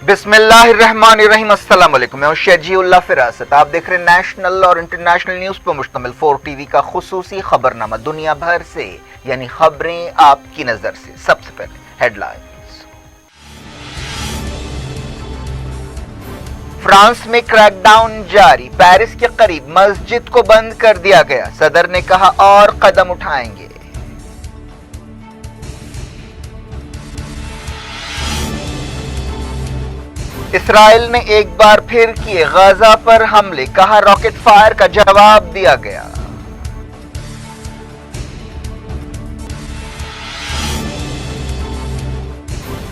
बिस्मिल्लाहिर्रहमानिर्रहीम। अस्सलाम वालेकुम। मैं हूं शजीउल्लाह फिरासत। आप देख रहे हैं नेशनल और इंटरनेशनल न्यूज पर मुश्तमिल 4 टीवी का खुसूसी खबरनामा दुनिया भर से, यानी खबरें आपकी नजर से। सबसे पहले हेडलाइंस। फ्रांस में क्रैकडाउन जारी, पेरिस के करीब मस्जिद को बंद कर दिया गया। सदर ने कहा और कदम उठाएंगे। इसराइल ने एक बार फिर किए गाजा पर हमले, कहा रॉकेट फायर का जवाब दिया गया।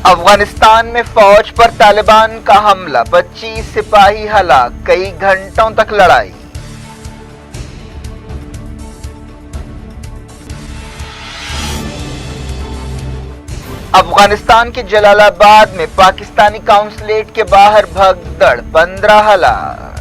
अफगानिस्तान में फौज पर तालिबान का हमला, 25 सिपाही हलाक, कई घंटों तक लड़ाई। अफगानिस्तान के जलालाबाद में पाकिस्तानी काउंसलेट के बाहर भगदड़, 15 हलाक।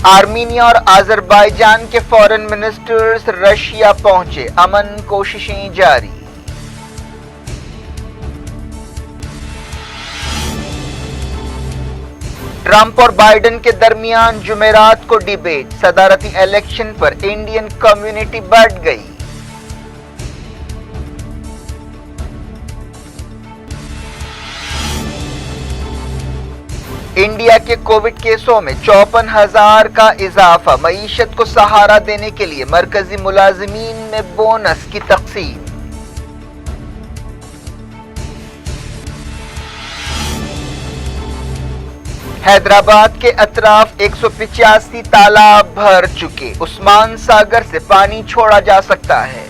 आर्मीनिया और अजरबैजान के फॉरेन मिनिस्टर्स रशिया पहुंचे, अमन कोशिशें जारी। ट्रंप और बाइडेन के दरमियान जुमेरात को डिबेट, सदारती इलेक्शन पर इंडियन कम्युनिटी बढ़ गई। इंडिया के कोविड केसों में 54,000 का इजाफा, मईशत को सहारा देने के लिए मरकजी मुलाजिमीन में बोनस की तकसीम। हैदराबाद के अतराफ 185 तालाब भर चुके, उस्मान सागर से पानी छोड़ा जा सकता है।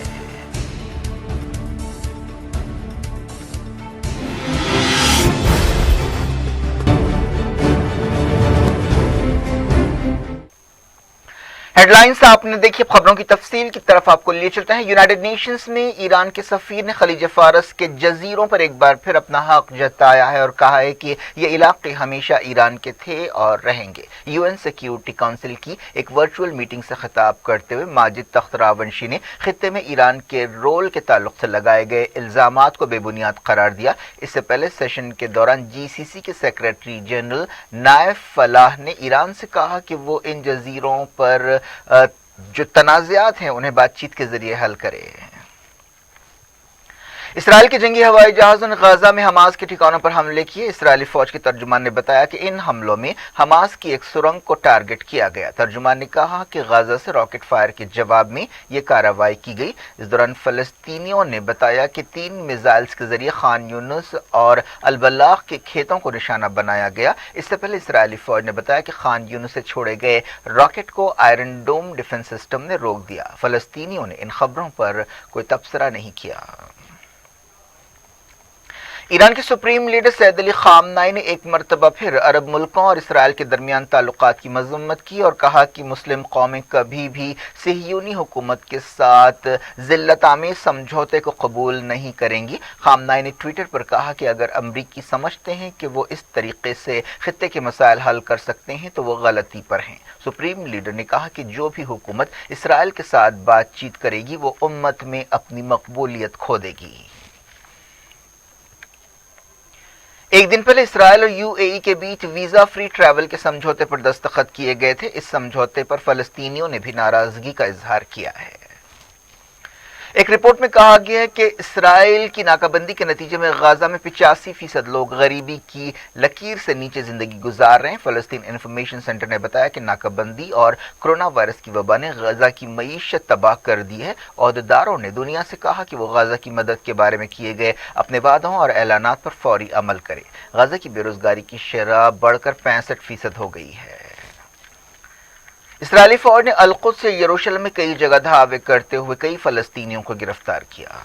हेडलाइंस आपने देखी। खबरों की तफसील की तरफ आपको लिए चलते हैं। यूनाइटेड नेशंस में ईरान के सफीर ने खलीज फारस के जजीरों पर एक बार फिर अपना हक जताया है और कहा है कि ये इलाके हमेशा ईरान के थे और रहेंगे। यूएन सिक्योरिटी काउंसिल की एक वर्चुअल मीटिंग से खिताब करते हुए माजिद तख्त रावंशी ने खित्ते में ईरान के रोल के ताल्लुक से लगाए गए इल्जामात को बेबुनियाद करार दिया। इससे पहले सेशन के दौरान जीसीसी के सेक्रेटरी जनरल नायफ फलाह ने ईरान से कहा कि वो इन जजीरों पर जो तनाज़ात हैं उन्हें बातचीत के जरिए हल करे। इसराइल के जंगी हवाई जहाज़ों ने गाजा में हमास के ठिकानों पर हमले किए। इसराइली फौज के तर्जुमान ने बताया कि इन हमलों में हमास की एक सुरंग को टारगेट किया गया। तर्जुमान ने कहा कि गाजा से रॉकेट फायर के जवाब में यह कार्रवाई की गई। इस दौरान फलस्तीनियों ने बताया कि 3 मिसाइल्स के जरिए खान यूनुस और अलबलाग के खेतों को निशाना बनाया गया। इससे पहले इसराइली फौज ने बताया कि खान यूनुस से छोड़े गए रॉकेट को आयरन डोम डिफेंस सिस्टम ने रोक दिया। फलस्तीनियों ने इन खबरों पर कोई तबसरा नहीं किया। ईरान के सुप्रीम लीडर सैयद अली खामनाई ने एक मरतबा फिर अरब मुल्कों और इसराइल के दरमियान ताल्लुकात की मजम्मत की और कहा कि मुस्लिम कौमें कभी भी सिहयूनी हुकूमत के साथ जिल्लत-आमेज समझौते को कबूल नहीं करेंगी। खामनाई ने ट्विटर पर कहा कि अगर अमरीकी समझते हैं कि वो इस तरीके से खित्ते के मसाइल हल कर सकते हैं तो वो गलती पर हैं। सुप्रीम लीडर ने कहा कि जो भी हुकूमत इसराइल के साथ बातचीत करेगी वो उम्मत में अपनी मकबूलियत खो देगी। एक दिन पहले इसराइल और यूएई के बीच वीजा फ्री ट्रैवल के समझौते पर दस्तखत किए गए थे। इस समझौते पर फलस्तीनियों ने भी नाराजगी का इजहार किया है। एक रिपोर्ट में कहा गया है कि इसराइल की नाकाबंदी के नतीजे में गाजा में 85% लोग गरीबी की लकीर से नीचे जिंदगी गुजार रहे हैं। फलस्तीन इंफॉर्मेशन सेंटर ने बताया कि नाकाबंदी और कोरोना वायरस की वबा ने गाजा की मईशत तबाह कर दी है। ओहदेदारों ने दुनिया से कहा कि वो गाजा की मदद के बारे में किए गए अपने वादों और ऐलानात पर फौरी अमल करे। गाजा की बेरोजगारी की शरह बढ़कर 65% हो गई है। इसराइली फौज ने अल-कुद्स से यरूशलेम में कई जगह धावे करते हुए कई फलस्तीनियों को गिरफ्तार किया।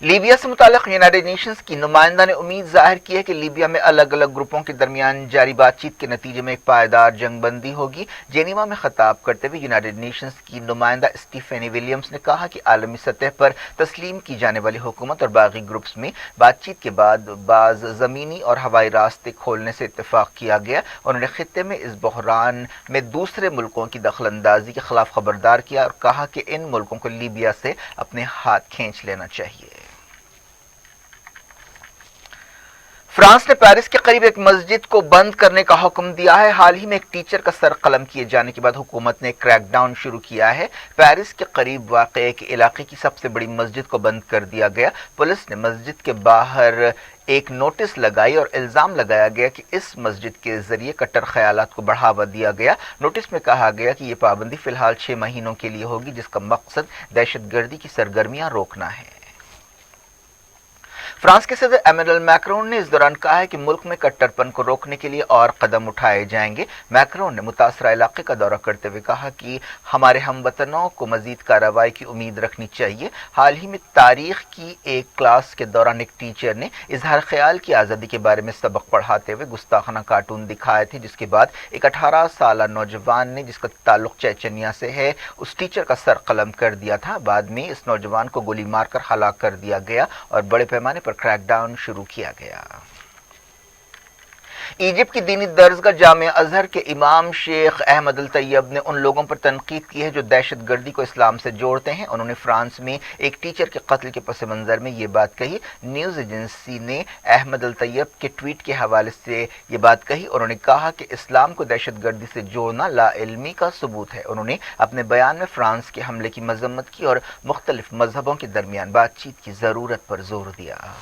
लीबिया से मुताल्लिक यूनाइटेड नेशंस की नुमाइंदा ने उम्मीद जाहिर की है कि लीबिया में अलग अलग ग्रुपों के दरमियान जारी बातचीत के नतीजे में एक पायदार जंगबंदी होगी। जेनीवा में खिताब करते हुए यूनाइटेड नेशंस की नुमाइंदा स्टीफेनी विलियम्स ने कहा कि आलमी सतह पर तस्लीम की जाने वाली हुकूमत और बागी ग्रुप्स में बातचीत के बाद बाज जमीनी और हवाई रास्ते खोलने से इत्तेफाक किया गया। उन्होंने खित्ते में इस बहरान में दूसरे मुल्कों की दखलंदाजी के खिलाफ खबरदार किया और कहा कि इन मुल्कों को लीबिया से अपने हाथ खींच लेना चाहिए। फ्रांस ने पेरिस के करीब एक मस्जिद को बंद करने का हुक्म दिया है। हाल ही में एक टीचर का सर कलम किए जाने के बाद हुकूमत ने क्रैकडाउन शुरू किया है। पेरिस के करीब वाक़ एक इलाके की सबसे बड़ी मस्जिद को बंद कर दिया गया। पुलिस ने मस्जिद के बाहर एक नोटिस लगाई और इल्जाम लगाया गया कि इस मस्जिद के जरिए कट्टर ख्यालात को बढ़ावा दिया गया। नोटिस में कहा गया कि यह पाबंदी फिलहाल 6 महीनों के लिए होगी, जिसका मकसद दहशतगर्दी की सरगर्मियां रोकना है। फ्रांस के सदर एमेनुएल मैक्रोन ने इस दौरान कहा है कि मुल्क में कट्टरपन को रोकने के लिए और कदम उठाए जाएंगे। मैक्रोन ने मुतासरा इलाके का दौरा करते हुए कहा कि हमारे हमवतनों को मजीद कार्रवाई की उम्मीद रखनी चाहिए। हाल ही में तारीख की एक क्लास के दौरान एक टीचर ने इजहार ख्याल की आज़ादी के बारे में सबक पढ़ाते हुए गुस्ताखाना कार्टून दिखाए थे, जिसके बाद एक 18 साल नौजवान ने, जिसका ताल्लुक चेचनिया से है, उस टीचर का सर कलम कर दिया था। बाद में इस नौजवान को गोली मारकर हलाक कर दिया गया और बड़े पैमाने पर क्रैकडाउन शुरू किया गया। इजिप्ट की दीनी दरसगाह जामिया अजहर के इमाम शेख अहमद अल तैयब ने उन लोगों पर तनकीद की है जो दहशतगर्दी को इस्लाम से जोड़ते हैं। उन्होंने फ्रांस में एक टीचर के कत्ल के पस मंजर में ये बात कही। न्यूज एजेंसी ने अहमद अल तैयब के ट्वीट के हवाले से ये बात कही। उन्होंने कहा कि इस्लाम को दहशतगर्दी से जोड़ना लाइल्मी का सबूत है। उन्होंने अपने बयान में फ्रांस के हमले की मजम्मत की और मुख्तलिफ मजहबों के दरमियान बातचीत की जरूरत पर जोर दिया।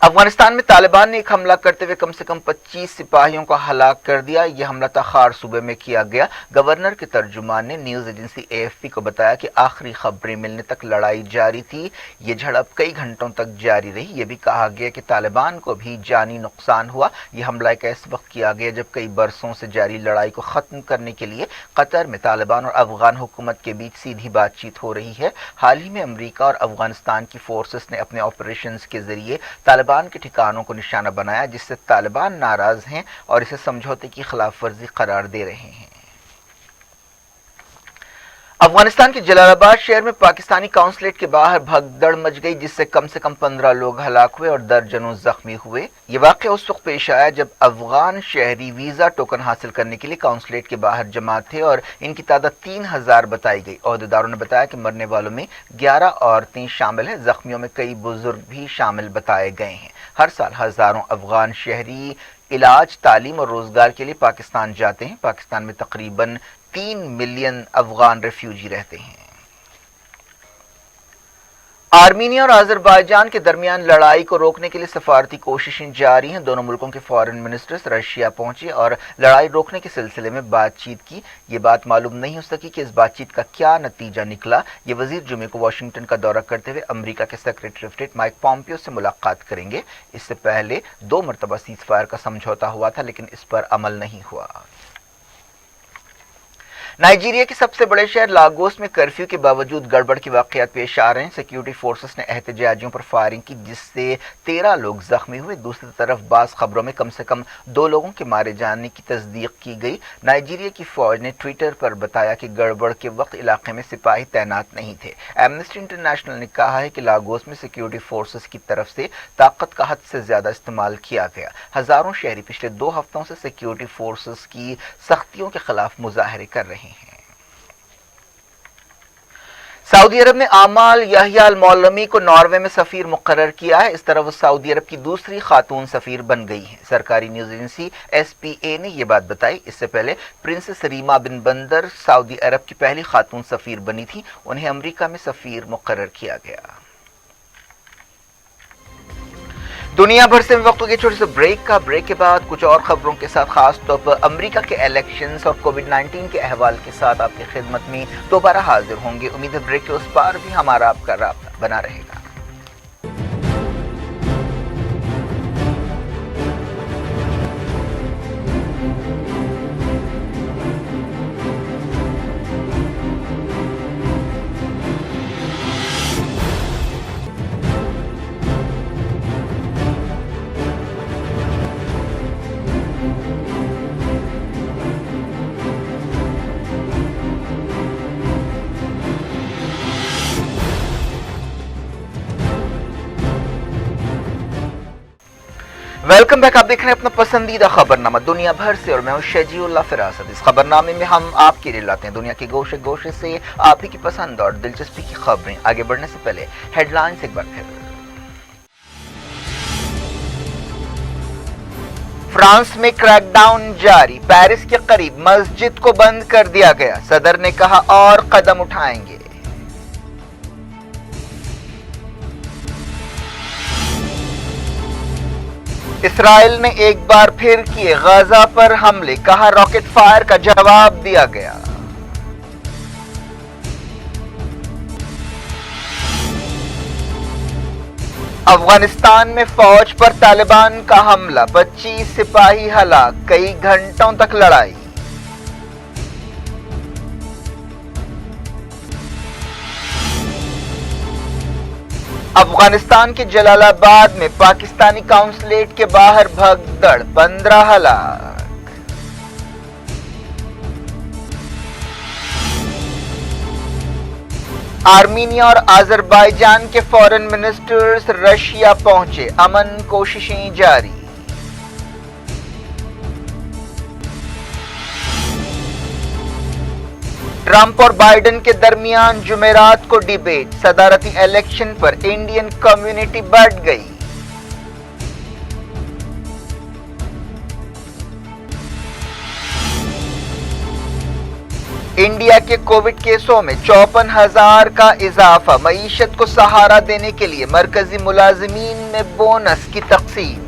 अफगानिस्तान में तालिबान ने एक हमला करते हुए कम से कम 25 सिपाहियों को हलाक कर दिया। यह हमला तखार सूबे में किया गया। गवर्नर के तर्जुमान ने न्यूज एजेंसी एएफपी को बताया कि आखिरी खबरें मिलने तक लड़ाई जारी थी। ये झड़प कई घंटों तक जारी रही। यह भी कहा गया कि तालिबान को भी जानी नुकसान हुआ। यह हमला एक ऐसे वक्त किया गया जब कई बरसों से जारी लड़ाई को खत्म करने के लिए कतर में तालिबान और अफगान हुकूमत के बीच सीधी बातचीत हो रही है। हाल ही में अमरीका और अफगानिस्तान की फोर्सेस ने अपने ऑपरेशन के जरिए तालिबान के ठिकानों को निशाना बनाया, जिससे तालिबान नाराज हैं और इसे समझौते की खिलाफ वर्जी करार दे रहे हैं। अफगानिस्तान के जलालाबाद शहर में पाकिस्तानी काउंसलेट के बाहर भगदड़ मच गई, जिससे कम से कम 15 लोग हलाक हुए और दर्जनों जख्मी हुए। ये वाकया उस वक्त पेश आया जब अफगान शहरी वीजा टोकन हासिल करने के लिए काउंसलेट के बाहर जमा थे और इनकी तादाद 3000 बताई गई। ओहदेदारों ने बताया कि मरने वालों में 11 औरतें शामिल हैं। जख्मियों में कई बुजुर्ग भी शामिल बताए गए हैं। हर साल हजारों अफगान शहरी इलाज, तालीम और रोजगार के लिए पाकिस्तान जाते हैं। पाकिस्तान में तकरीबन 3 मिलियन अफगान रेफ्यूजी रहते हैं। आर्मीनिया और अजरबैजान के दरमियान लड़ाई को रोकने के लिए सफारती कोशिशें जारी हैं। दोनों मुल्कों के फॉरेन मिनिस्टर्स रशिया पहुंचे और लड़ाई रोकने के सिलसिले में बातचीत की। ये बात मालूम नहीं हो सकी कि इस बातचीत का क्या नतीजा निकला। ये वजीर जुमे को वाशिंगटन का दौरा करते हुए अमेरिका के secretary of state Mike Pompeo से मुलाकात करेंगे। इससे पहले 2 मरतबा सीज फायर का समझौता हुआ था, लेकिन इस पर अमल नहीं हुआ। नाइजीरिया के सबसे बड़े शहर लागोस में कर्फ्यू के बावजूद गड़बड़ के वाकयात पेश आ रहे हैं। सिक्योरिटी फोर्सेस ने एहतजाजियों पर फायरिंग की, जिससे 13 लोग जख्मी हुए। दूसरी तरफ बास खबरों में कम से कम 2 लोगों के मारे जाने की तस्दीक की गई। नाइजीरिया की फौज ने ट्विटर पर बताया कि गड़बड़ के वक्त इलाके में सिपाही तैनात नहीं थे। एमनेस्टी इंटरनेशनल ने कहा है कि लागोस में सिक्योरिटी फोर्सेस की तरफ से ताकत का हद से ज्यादा इस्तेमाल किया गया। हजारों शहरी पिछले 2 हफ्तों से सिक्योरिटी फोर्सेस की सख्तियों के खिलाफ मुजाहरे कर रहे हैं। सऊदी अरब ने आमाल यहिया अल मौलमी को नॉर्वे में सफीर मुकर्रर किया है। इस तरह वो सऊदी अरब की दूसरी खातून सफीर बन गई हैं। सरकारी न्यूज एजेंसी SPA ने यह बात बताई। इससे पहले प्रिंसेस रीमा बिन बंदर सऊदी अरब की पहली खातून सफीर बनी थी। उन्हें अमेरिका में सफीर मुकर्रर किया गया। दुनिया भर से वक्त के छोटे से ब्रेक के बाद कुछ और खबरों के साथ, खास तौर पर अमेरिका के इलेक्शंस और कोविड-19 के अहवाल के साथ आपकी खिदमत में दोबारा हाजिर होंगे। उम्मीद है ब्रेक के उस पार भी हमारा आपका राब्ता बना रहेगा। Welcome back. आप देख रहे हैं अपना पसंदीदा खबरनामा दुनिया भर से और मैं हूं शजीउल्लाह फिरासत। इस खबरनामे में हम आपके लिए लाते हैं दुनिया के गोशे गोशे से आप ही की पसंद और दिलचस्पी की खबरें। आगे बढ़ने से पहले हेडलाइंस एक बार फिर। फ्रांस में क्रैकडाउन जारी, पेरिस के करीब मस्जिद को बंद कर दिया गया। सदर ने कहा और कदम उठाएंगे। इसराइल ने एक बार फिर किए गाजा पर हमले, कहा रॉकेट फायर का जवाब दिया गया। अफगानिस्तान में फौज पर तालिबान का हमला, 25 सिपाही हलाक, कई घंटों तक लड़ाई। अफगानिस्तान के जलालाबाद में पाकिस्तानी काउंसलेट के बाहर भगदड़, 15 हलाक। आर्मीनिया और अजरबैजान के फॉरेन मिनिस्टर्स रशिया पहुंचे, अमन कोशिशें जारी। ट्रंप और बाइडेन के दरमियान जुमेरात को डिबेट, सदारती इलेक्शन पर इंडियन कम्युनिटी बढ़ गई। इंडिया के कोविड केसों में 54,000 का इजाफा, मईशत को सहारा देने के लिए मरकजी मुलाजिमीन में बोनस की तकसीम।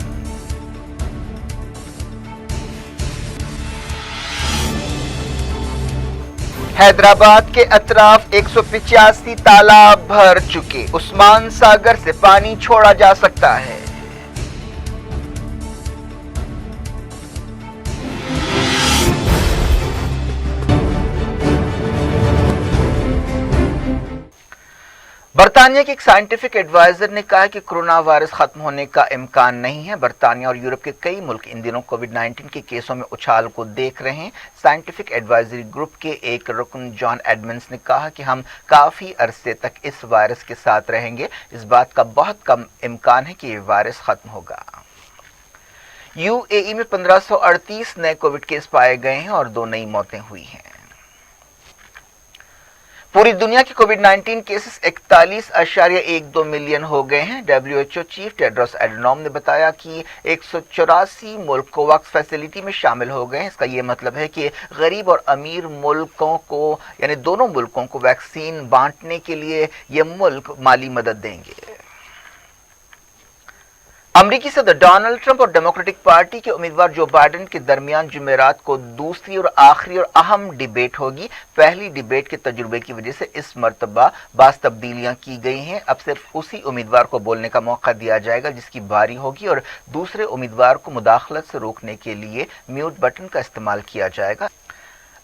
हैदराबाद के अतराफ 185 तालाब भर चुके, उस्मान सागर से पानी छोड़ा जा सकता है। बरतानिया के एक साइंटिफिक एडवाइजर ने कहा कि कोरोना वायरस खत्म होने का इम्कान नहीं है। बरतानिया और यूरोप के कई मुल्क इन दिनों कोविड-19 के केसों में उछाल को देख रहे हैं। साइंटिफिक एडवाइजरी ग्रुप के एक रुकन जॉन एडमंड्स ने कहा कि हम काफी अरसे तक इस वायरस के साथ रहेंगे। इस बात का बहुत कम इम्कान है कि ये वायरस खत्म होगा। यूएई में 1538 नए कोविड केस पाए गए हैं और 2 नई मौतें हुई हैं। पूरी दुनिया के कोविड-19 केसेस 41.12 मिलियन हो गए हैं। डब्ल्यूएचओ चीफ टेड्रोस एडनॉम ने बताया कि 184 मुल्क कोवैक्स फैसिलिटी में शामिल हो गए हैं। इसका यह मतलब है कि गरीब और अमीर मुल्कों को यानी दोनों मुल्कों को वैक्सीन बांटने के लिए ये मुल्क माली मदद देंगे। अमेरिकी सदर डोनाल्ड ट्रंप और डेमोक्रेटिक पार्टी के उम्मीदवार जो बाइडेन के दरमियान जुमेरात को दूसरी और आखिरी और अहम डिबेट होगी। पहली डिबेट के तजुर्बे की वजह से इस मर्तबा बास तब्दीलियां की गई हैं। अब सिर्फ उसी उम्मीदवार को बोलने का मौका दिया जाएगा जिसकी बारी होगी और दूसरे उम्मीदवार को मुदाखलत से रोकने के लिए म्यूट बटन का इस्तेमाल किया जाएगा।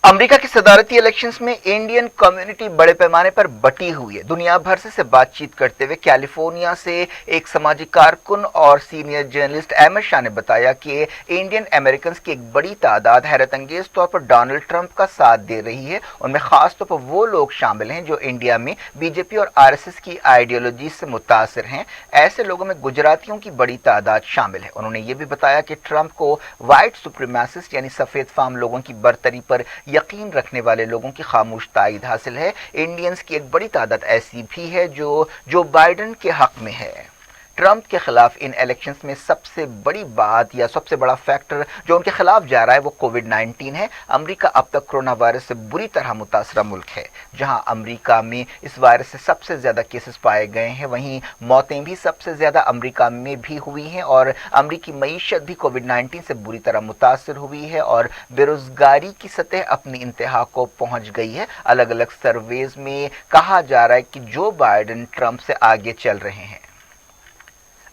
अमेरिका के सदारती इलेक्शंस में इंडियन कम्युनिटी बड़े पैमाने पर बटी हुई है। दुनिया भर से बातचीत करते हुए कैलिफोर्निया से एक सामाजिक कारकुन और सीनियर जर्नलिस्ट अहमद शाह ने बताया कि इंडियन अमेरिकन की एक बड़ी तादाद हैरत अंगेज तौर पर डोनाल्ड ट्रंप का साथ दे रही है। उनमें खास तौर पर वो लोग शामिल हैं जो इंडिया में बीजेपी और आरएसएस की आइडियोलॉजी से मुतासिर हैं। ऐसे लोगों में गुजरातियों की बड़ी तादाद शामिल है। उन्होंने ये भी बताया कि ट्रंप को व्हाइट सुप्रीमेसिस्ट यानी सफेद फार्म लोगों की बरतरी पर यकीन रखने वाले लोगों की खामोश तायद हासिल है। इंडियंस की एक बड़ी तादाद ऐसी भी है जो बाइडेन के हक में है। ट्रंप के खिलाफ इन इलेक्शंस में सबसे बड़ी बात या सबसे बड़ा फैक्टर जो उनके खिलाफ जा रहा है वो कोविड-19 है। अमेरिका अब तक कोरोना वायरस से बुरी तरह मुतासरा मुल्क है। जहां अमेरिका में इस वायरस से सबसे ज्यादा केसेस पाए गए हैं, वहीं मौतें भी सबसे ज्यादा अमेरिका में भी हुई हैं और अमेरिकी मईशत भी कोविड-19 से बुरी तरह मुतासर हुई है और बेरोजगारी की सतह अपनी इंतहा को पहुंच गई है। अलग अलग सर्वेज में कहा जा रहा है कि जो बाइडेन ट्रंप से आगे चल रहे हैं।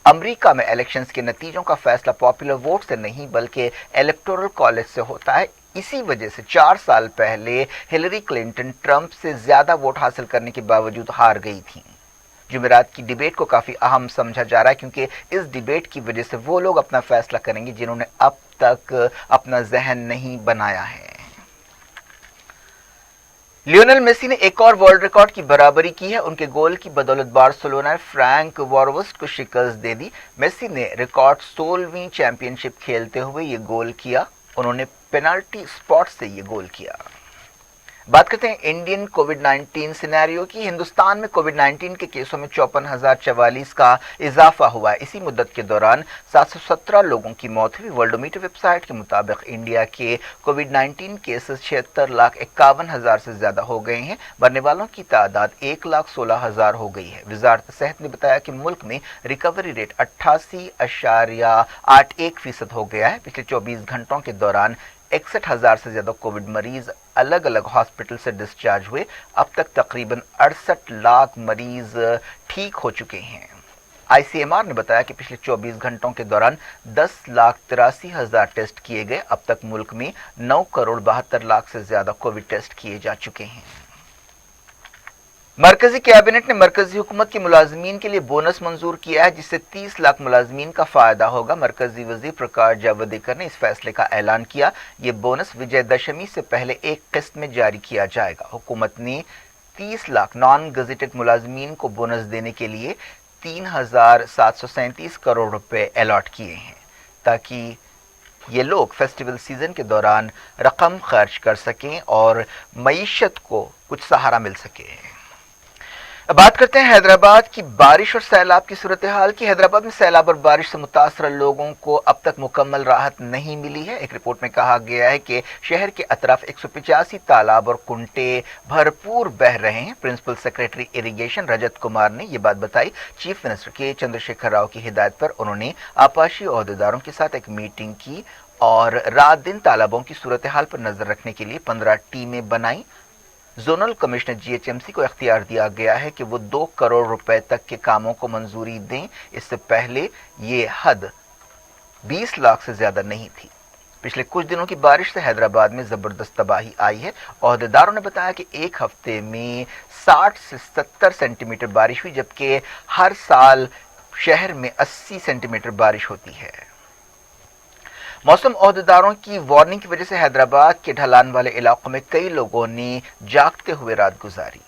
अमेरिका में इलेक्शंस के नतीजों का फैसला पॉपुलर वोट से नहीं बल्कि इलेक्टोरल कॉलेज से होता है। इसी वजह से 4 साल पहले हिलरी क्लिंटन ट्रंप से ज्यादा वोट हासिल करने के बावजूद हार गई थी। जुमेरात की डिबेट को काफी अहम समझा जा रहा है क्योंकि इस डिबेट की वजह से वो लोग अपना फैसला करेंगे जिन्होंने अब तक अपना जहन नहीं बनाया है। लियोनेल मेसी ने एक और वर्ल्ड रिकॉर्ड की बराबरी की है। उनके गोल की बदौलत बार्सिलोना ने फ्रैंक वॉरवस्ट को शिकस्त दे दी। मेसी ने रिकॉर्ड 16वीं चैंपियनशिप खेलते हुए ये गोल किया। उन्होंने पेनल्टी स्पॉट से ये गोल किया। बात करते हैं इंडियन कोविड 19 सिनेरियो की। हिंदुस्तान में कोविड 19 के केसों में 54,044 का इजाफा हुआ है। इसी मुद्दत के दौरान 717 लोगों की मौत हुई। वर्ल्डोमीटर वेबसाइट के मुताबिक इंडिया के कोविड 19 केसेस 76,51,000 से ज्यादा हो गए हैं। मरने वालों की तादाद 1,16,000 हो गई है। वजारत सेहत ने बताया कि मुल्क में रिकवरी रेट 88.81% हो गया है। पिछले 24 घंटों के दौरान 61,000 से ज्यादा कोविड मरीज अलग अलग हॉस्पिटल से डिस्चार्ज हुए। अब तक तकरीबन 68 लाख मरीज ठीक हो चुके हैं। आईसीएमआर ने बताया कि पिछले 24 घंटों के दौरान 10,83,000 टेस्ट किए गए। अब तक मुल्क में 9,72,00,000 से ज्यादा कोविड टेस्ट किए जा चुके हैं। मरकजी कैबिनेट ने मरकजी हुकूमत के मुलाजमीन के लिए बोनस मंजूर किया है, जिससे 30 लाख मुलाजमीन का फायदा होगा। मरकजी वजीर प्रकाश जावड़ेकर ने इस फैसले का ऐलान किया। ये बोनस विजयदशमी से पहले एक किस्त में जारी किया जाएगा। हुकूमत ने 30 लाख नॉन गजेटेड मुलाजमीन को बोनस देने के लिए 3,737 करोड़ रुपए अलॉट किए हैं, ताकि ये लोग फेस्टिवल सीजन के दौरान रकम खर्च कर सकें और मईशत को कुछ सहारा मिल सके। अब बात करते हैं हैदराबाद की बारिश और सैलाब की सूरत हाल की। हैदराबाद में सैलाब और बारिश से मुतासर लोगों को अब तक मुकम्मल राहत नहीं मिली है। एक रिपोर्ट में कहा गया है कि शहर के अतराफ 185 तालाब और कुंटे भरपूर बह रहे हैं। Principal secretary irrigation Rajat Kumar ने ये बात बताई। चीफ मिनिस्टर के चंद्रशेखर राव की हिदायत पर उन्होंने आपाशी ओहदेदारों के साथ एक मीटिंग की और रात दिन तालाबों की सूरत हाल पर नजर रखने के लिए 15 टीमें बनाई। जोनल कमिश्नर जीएचएमसी को इख्तियार दिया गया है कि वो 2 करोड़ रुपए तक के कामों को मंजूरी दें। इससे पहले ये हद 20 लाख से ज्यादा नहीं थी। पिछले कुछ दिनों की बारिश से हैदराबाद में जबरदस्त तबाही आई है। ओहदेदारों ने बताया कि एक हफ्ते में 60 से 70 सेंटीमीटर बारिश हुई, जबकि हर साल शहर में 80 सेंटीमीटर बारिश होती है। मौसम ओहदेदारों की वार्निंग की वजह से हैदराबाद के ढलान वाले इलाकों में कई लोगों ने जागते हुए रात गुजारी।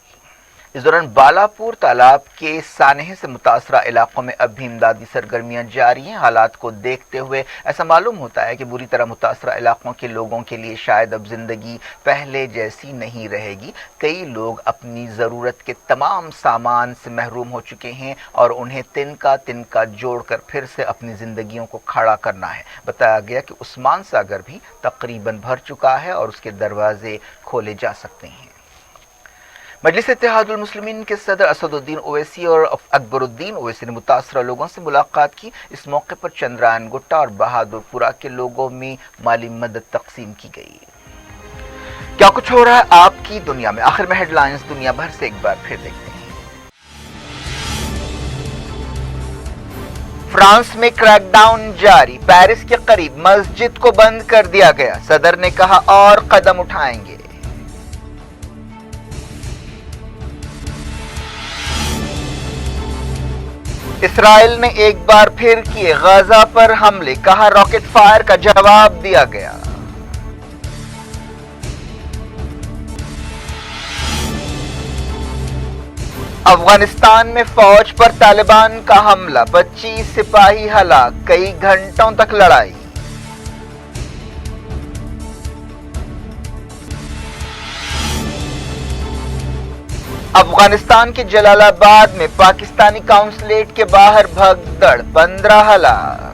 इस दौरान बालापुर तालाब के सानहे से मुतासरा इलाकों में अब भी इमदादी सरगर्मियां जारी हैं। हालात को देखते हुए ऐसा मालूम होता है कि बुरी तरह मुतासरा इलाकों के लोगों के लिए शायद अब जिंदगी पहले जैसी नहीं रहेगी। कई लोग अपनी ज़रूरत के तमाम सामान से महरूम हो चुके हैं और उन्हें तिनका तिनका जोड़कर फिर से अपनी ज़िंदगियों को खड़ा करना है। बताया गया कि उस्मान सागर भी तकरीबन भर चुका है और उसके दरवाजे खोले जा सकते हैं। मजलिस इत्तेहादुल मुस्लिमीन के सदर असदुद्दीन ओवैसी और अकबरुद्दीन ओवैसी ने मुतासरा लोगों से मुलाकात की। इस मौके पर चंद्रायन गुट्टा और बहादुरपुरा के लोगों में माली मदद तकसीम की गई। क्या कुछ हो रहा है आपकी दुनिया में, आखिर में हेडलाइंस दुनिया भर से एक बार फिर देखते हैं। फ्रांस में क्रैकडाउन जारी। पेरिस के करीब मस्जिद को बंद कर दिया गया। सदर ने कहा और कदम उठाएंगे। इसराइल ने एक बार फिर किए गाजा पर हमले। कहा रॉकेट फायर का जवाब दिया गया। अफगानिस्तान में फौज पर तालिबान का हमला। 25 सिपाही हलाक। कई घंटों तक लड़ाई। अफगानिस्तान के जलालाबाद में पाकिस्तानी काउंसलेट के बाहर भगदड़। 15 हलाक।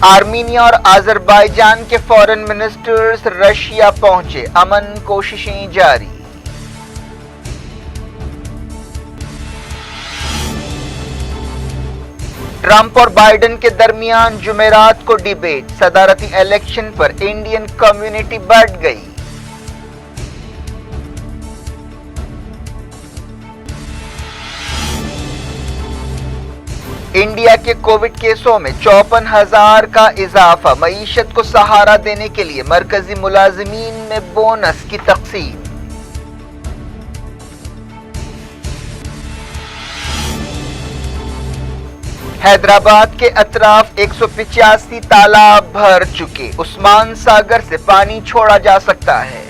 आर्मीनिया और अजरबैजान के फॉरेन मिनिस्टर्स रशिया पहुंचे। अमन कोशिशें जारी। ट्रंप और बाइडेन के दरमियान जुमेरात को डिबेट। सदारती इलेक्शन पर इंडियन कम्युनिटी बढ़ गई। इंडिया के कोविड केसों में 54,000 का इजाफा। मईशत को सहारा देने के लिए मरकजी मुलाजिमीन में बोनस की तकसीम। حیدرآباد کے اطراف 185 تالاب بھر چکے، عثمان ساگر سے پانی چھوڑا جا سکتا ہے۔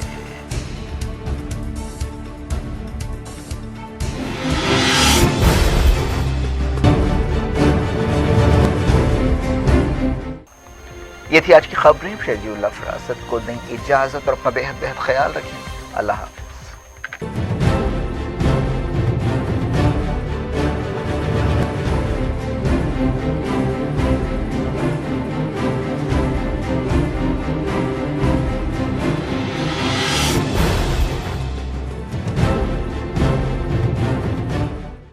یہ تھی آج کی خبریں۔ شہزی اللہ فراست کو دیں اجازت اور اپنا بے حد خیال رکھیں۔ اللہ حافظ۔